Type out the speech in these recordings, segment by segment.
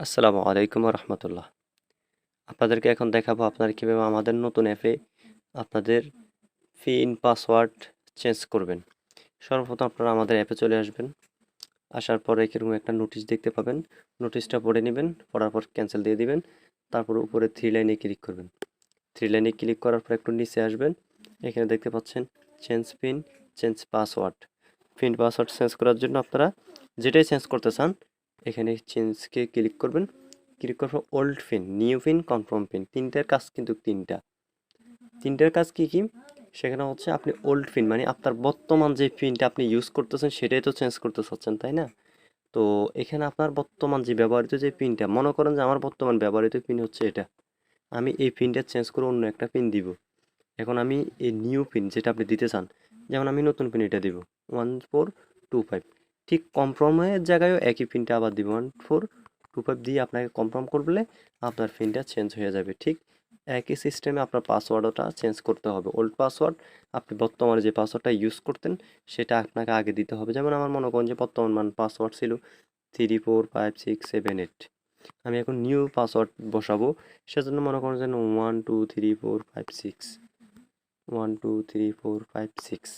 আসসালামু আলাইকুম রহমতুল্লাহ। আপনাদেরকে এখন দেখাবো আপনারা কীভাবে আমাদের নতুন অ্যাপে আপনাদের পিন পাসওয়ার্ড চেঞ্জ করবেন। সর্বপ্রথম আপনারা আমাদের অ্যাপে চলে আসবেন। আসার পরে এরকম একটা নোটিশ দেখতে পাবেন। নোটিশটা পড়ে নেবেন, পড়ার পর ক্যান্সেল দিয়ে দিবেন। তারপর উপরে থ্রি লাইনে ক্লিক করবেন। থ্রি লাইনে ক্লিক করার পর একটু নিচে আসবেন। এখানে দেখতে পাচ্ছেন change pin, change password. Pin password change করার জন্য আপনারা যেটাই চেঞ্জ করতে চান এখানে চেঞ্জকে ক্লিক করবেন। ক্লিক করার পর old pin, new pin, confirm pin, তিনটার কাজ কিন্তু তিনটার কাজ কি কি সেখানে হচ্ছে আপনি ওল্ড পিন মানে আপনার বর্তমান যে পিনটা আপনি ইউজ করতেছেন সেটাই তো চেঞ্জ করতে চাচ্ছেন, তাই না? তো এখানে আপনার বর্তমান যে ব্যবহৃত যে পিনটা, মনে করেন যে আমার বর্তমান ব্যবহৃত পিন হচ্ছে এটা, আমি এই পিনটা চেঞ্জ করে অন্য একটা পিন দিব। এখন আমি এই নিউ পিন যেটা আপনি দিতে চান, যেমন আমি নতুন পিন এটা দিব 1425। ঠিক কনফার্মের জায়গায়ও একই পিনটা আবার দিব 1425 দিয়ে আপনাকে কনফার্ম করলে আপনার পিনটা চেঞ্জ হয়ে যাবে। ঠিক একই সিস্টেমে আপনার পাসওয়ার্ডটা চেঞ্জ করতে হবে। ওল্ড পাসওয়ার্ড আপনি বর্তমানে যে পাসওয়ার্ডটা ইউজ করতেন সেটা আপনাকে আগে দিতে হবে। যেমন আমার মনে করেন যে বর্তমান পাসওয়ার্ড ছিল 345678। আমি এখন নিউ পাসওয়ার্ড বসাবো, সেজন্য মনে করেন যে 123456 123456।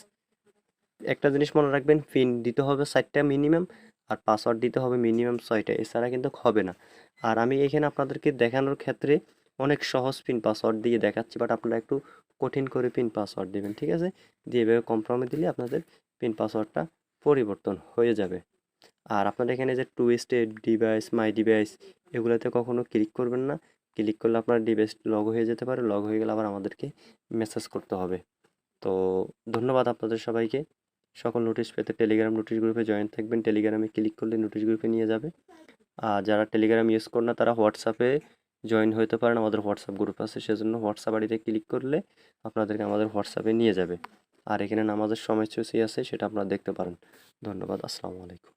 একটা জিনিস মনে রাখবেন, পিন দিতে হবে 4টা মিনিমাম, আর পাসওয়ার্ড দিতে হবে মিনিমাম 6টা, এছাড়া কিন্তু হবে না। আর আমি এখানে আপনাদেরকে দেখানোর ক্ষেত্রে অনেক সহজ পিন পাসওয়ার্ড দিয়ে দেখাচ্ছি, বাট আপনারা একটু কঠিন করে পিন পাসওয়ার্ড দিবেন, ঠিক আছে? দিয়ে এভাবে কনফার্মে দিলে আপনাদের পিন পাসওয়ার্ডটা পরিবর্তন হয়ে যাবে। আর আপনাদের এখানে যে টু স্টেট ডিভাইস, মাই ডিভাইস, এগুলোতে কখনো ক্লিক করবেন না। ক্লিক করলে আপনার ডিভাইস লগ হয়ে যেতে পারে, লগ হয়ে গেলে আবার আমাদেরকে মেসেজ করতে হবে। তো ধন্যবাদ আপনাদের সবাইকে। সকল নোটিশ পেতে টেলিগ্রাম নোটিশ গ্রুপে জয়েন থাকবেন। টেলিগ্রামে ক্লিক করলে নোটিশ গ্রুপে নিয়ে যাবে। আর যারা টেলিগ্রাম ইউজ করেন না তারা হোয়াটসঅ্যাপে জয়েন হতে পারেন, আমাদের হোয়াটসঅ্যাপ গ্রুপ আছে, সেজন্য হোয়াটসঅ্যাপ আইডিতে ক্লিক করলে আপনাদেরকে আমাদের হোয়াটসঅ্যাপে নিয়ে যাবে। আর এখানে নামাজের সময়সূচি আছে, সেটা আপনারা দেখতে পারেন। ধন্যবাদ। আসসালামু আলাইকুম।